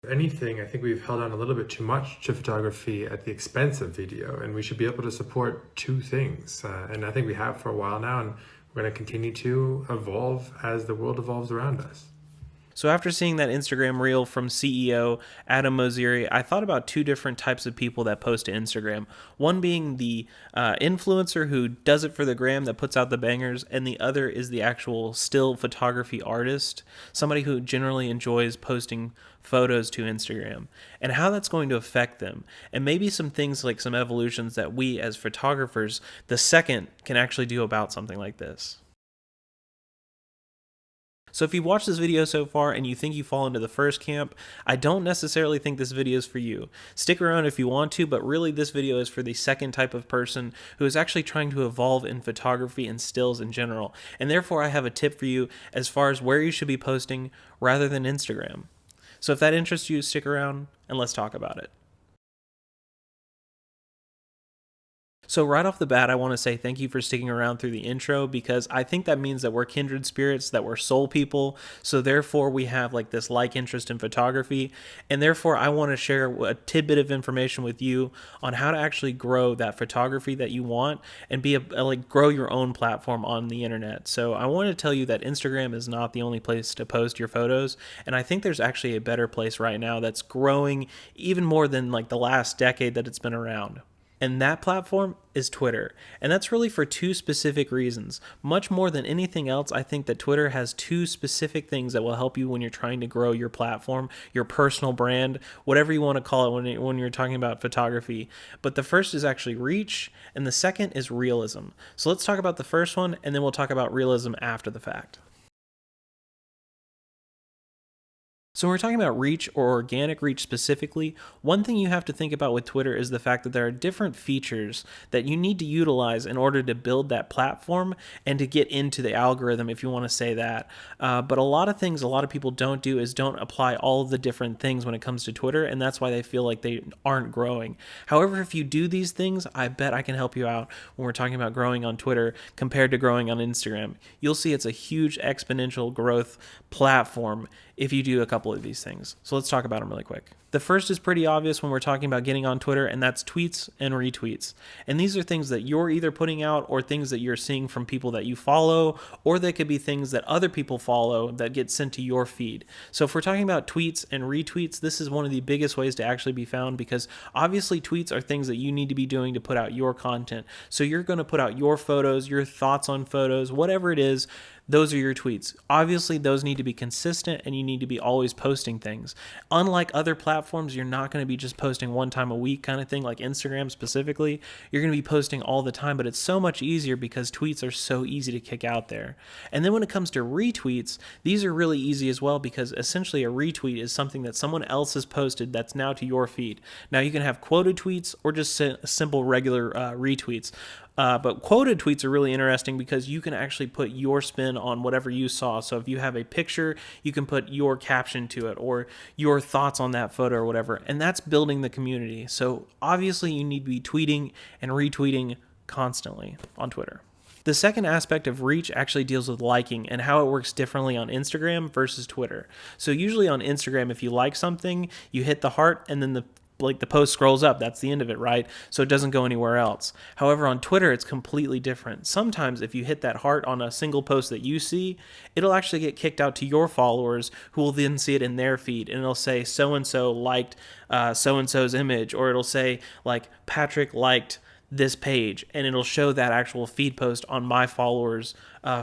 If anything, I think we've held on a little bit too much to photography at the expense of video, and we should be able to support two things. And I think we have for a while now, and we're going to continue to evolve as the world evolves around us. So after seeing that Instagram reel from CEO Adam Mosseri, I thought about two different types of people that post to Instagram. One being the influencer who does it for the gram, that puts out the bangers, and the other is the actual still photography artist, somebody who generally enjoys posting photos to Instagram, and how that's going to affect them, and maybe some things like some evolutions that we as photographers, the second, can actually do about something like this. So if you watch this video so far and you think you fall into the first camp, I don't necessarily think this video is for you. Stick around if you want to, but really this video is for the second type of person who is actually trying to evolve in photography and stills in general. And therefore I have a tip for you as far as where you should be posting rather than Instagram. So if that interests you, stick around and let's talk about it. So right off the bat, I want to say thank you for sticking around through the intro, because I think that means that we're kindred spirits, that we're soul people. So therefore we have like this like interest in photography. And therefore I want to share a tidbit of information with you on how to actually grow that photography that you want and be like grow your own platform on the internet. So I want to tell you that Instagram is not the only place to post your photos. And I think there's actually a better place right now that's growing even more than like the last decade that it's been around. And that platform is Twitter. And that's really for two specific reasons. Much more than anything else, I think that Twitter has two specific things that will help you when you're trying to grow your platform, your personal brand, whatever you want to call it when you're talking about photography. But the first is actually reach, and the second is realism. So let's talk about the first one, and then we'll talk about realism after the fact. So when we're talking about reach or organic reach specifically, one thing you have to think about with Twitter is the fact that there are different features that you need to utilize in order to build that platform and to get into the algorithm, if you want to say that. But a lot of things a lot of people don't do is don't apply all of the different things when it comes to Twitter, and that's why they feel like they aren't growing. However, if you do these things, I bet I can help you out when we're talking about growing on Twitter compared to growing on Instagram. You'll see it's a huge exponential growth platform if you do a couple of these things. So let's talk about them really quick. The first is pretty obvious when we're talking about getting on Twitter, and that's tweets and retweets. And these are things that you're either putting out or things that you're seeing from people that you follow, or they could be things that other people follow that get sent to your feed. So if we're talking about tweets and retweets, this is one of the biggest ways to actually be found, because obviously tweets are things that you need to be doing to put out your content. So you're going to put out your photos, your thoughts on photos, whatever it is. Those are your tweets. Obviously, those need to be consistent, and you need to be always posting things. Unlike other platforms, you're not going to be just posting one time a week kind of thing, like Instagram specifically. You're going to be posting all the time, but it's so much easier because tweets are so easy to kick out there. And then when it comes to retweets, these are really easy as well, because essentially a retweet is something that someone else has posted that's now to your feed. Now you can have quoted tweets or just simple regular retweets. But quoted tweets are really interesting because you can actually put your spin on whatever you saw. So if you have a picture, you can put your caption to it or your thoughts on that photo or whatever. And that's building the community. So obviously you need to be tweeting and retweeting constantly on Twitter. The second aspect of reach actually deals with liking and how it works differently on Instagram versus Twitter. So usually on Instagram, if you like something, you hit the heart and then the post scrolls up. That's the end of it, right? So it doesn't go anywhere else. However, on Twitter, it's completely different. Sometimes if you hit that heart on a single post that you see, it'll actually get kicked out to your followers, who will then see it in their feed, and it'll say so-and-so liked so-and-so's image, or it'll say like Patrick liked this page, and it'll show that actual feed post on my followers'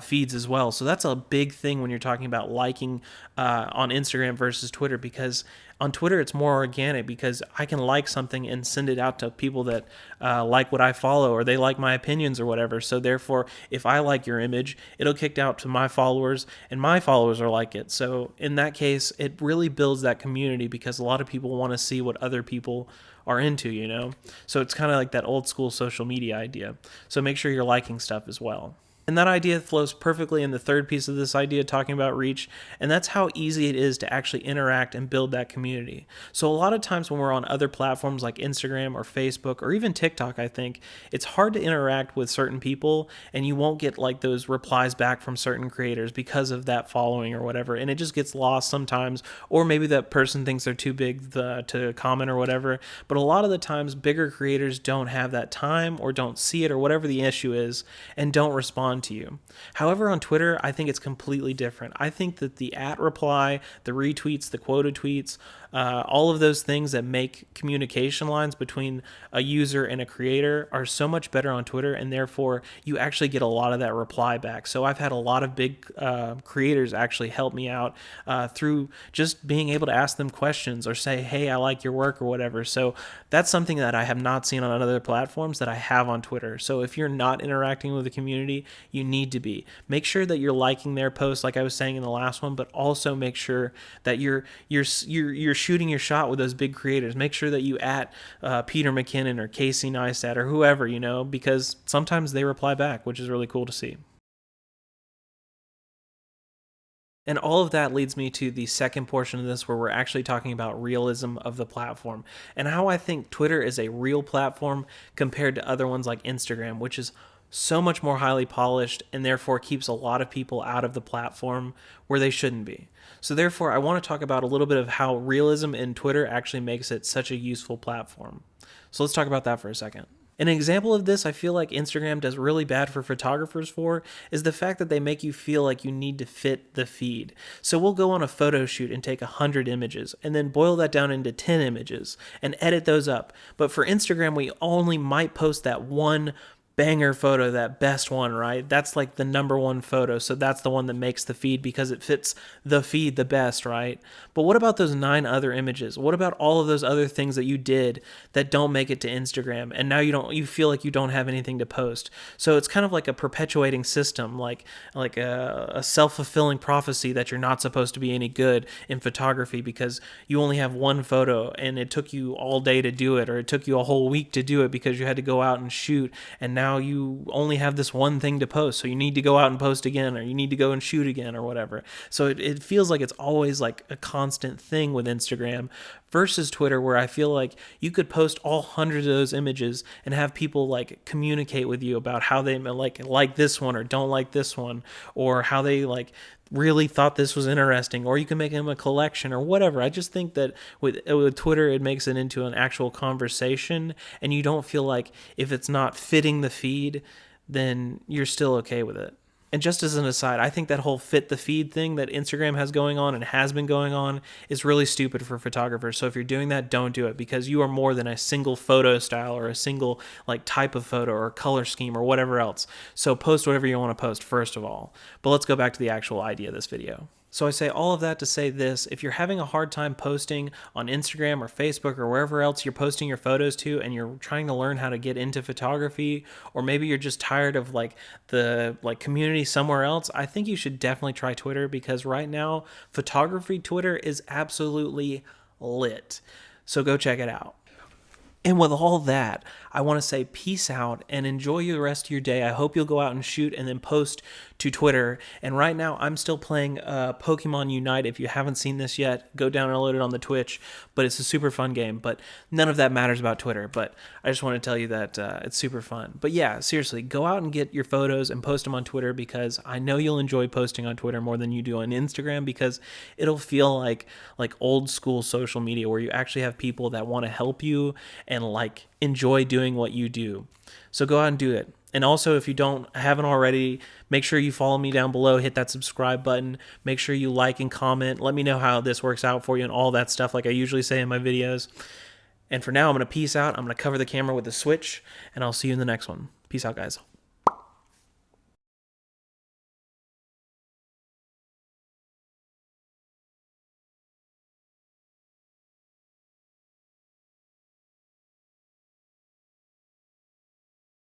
feeds as well. So that's a big thing when you're talking about liking on Instagram versus Twitter, because on Twitter it's more organic, because I can like something and send it out to people that like what I follow, or they like my opinions or whatever. So therefore, if I like your image, it'll kick out to my followers, and my followers are like it. So in that case, it really builds that community, because a lot of people want to see what other people are into, So it's kind of like that old school social media idea. So make sure you're liking stuff as well. And that idea flows perfectly in the third piece of this idea, talking about reach, and that's how easy it is to actually interact and build that community. So a lot of times when we're on other platforms like Instagram or Facebook or even TikTok, I think, it's hard to interact with certain people, and you won't get like those replies back from certain creators because of that following or whatever, and it just gets lost sometimes, or maybe that person thinks they're too big to comment or whatever. But a lot of the times, bigger creators don't have that time or don't see it or whatever the issue is and don't respond to you. However, on Twitter, I think it's completely different. I think that the @ reply, the retweets, the quoted tweets, all of those things that make communication lines between a user and a creator are so much better on Twitter, and therefore you actually get a lot of that reply back. So I've had a lot of big creators actually help me out through just being able to ask them questions or say, hey, I like your work or whatever. So that's something that I have not seen on other platforms that I have on Twitter. So if you're not interacting with the community, you need to be. Make sure that you're liking their posts, like I was saying in the last one, but also make sure that you're shooting your shot with those big creators. Make sure that you @ Peter McKinnon or Casey Neistat or whoever, because sometimes they reply back, which is really cool to see. And all of that leads me to the second portion of this, where we're actually talking about realism of the platform and how I think Twitter is a real platform compared to other ones like Instagram, which is so much more highly polished and therefore keeps a lot of people out of the platform where they shouldn't be. So therefore, I want to talk about a little bit of how realism in Twitter actually makes it such a useful platform. So let's talk about that for a second. An example of this I feel like Instagram does really bad for photographers for is the fact that they make you feel like you need to fit the feed. So we'll go on a photo shoot and take 100 images and then boil that down into 10 images and edit those up. But for Instagram, we only might post that one banger photo, that best one, right? That's like the number one photo. So that's the one that makes the feed because it fits the feed the best, right? But what about those 9 other images? What about all of those other things that you did that don't make it to Instagram? And now you feel like you don't have anything to post. So it's kind of like a perpetuating system, like a self-fulfilling prophecy that you're not supposed to be any good in photography because you only have one photo and it took you all day to do it, or it took you a whole week to do it because you had to go out and shoot, and now you only have this one thing to post, so you need to go out and post again, or you need to go and shoot again or whatever. So it feels like it's always like a constant thing with Instagram versus Twitter, where I feel like you could post all 100 of those images and have people like communicate with you about how they like this one or don't like this one, or how they like really thought this was interesting, or you can make them a collection or whatever. I just think that with Twitter, it makes it into an actual conversation, and you don't feel like if it's not fitting the feed, then you're still okay with it. And just as an aside, I think that whole fit the feed thing that Instagram has going on and has been going on is really stupid for photographers. So if you're doing that, don't do it, because you are more than a single photo style or a single like type of photo or color scheme or whatever else. So post whatever you want to post first of all. But let's go back to the actual idea of this video. So I say all of that to say this: if you're having a hard time posting on Instagram or Facebook or wherever else you're posting your photos to, and you're trying to learn how to get into photography, or maybe you're just tired of the community somewhere else, I think you should definitely try Twitter, because right now photography Twitter is absolutely lit. So go check it out. And with all that, I want to say peace out and enjoy the rest of your day. I hope you'll go out and shoot and then post to Twitter. And right now, I'm still playing Pokemon Unite. If you haven't seen this yet, go download it on the Twitch. But it's a super fun game. But none of that matters about Twitter. But I just want to tell you that it's super fun. But yeah, seriously, go out and get your photos and post them on Twitter, because I know you'll enjoy posting on Twitter more than you do on Instagram, because it'll feel like old school social media where you actually have people that want to help you and enjoy doing what you do. So go out and do it. And also, if you haven't already, make sure you follow me down below, hit that subscribe button, make sure you like and comment, let me know how this works out for you and all that stuff like I usually say in my videos. And for now, I'm going to peace out. I'm going to cover the camera with the switch, and I'll see you in the next one. Peace out, guys.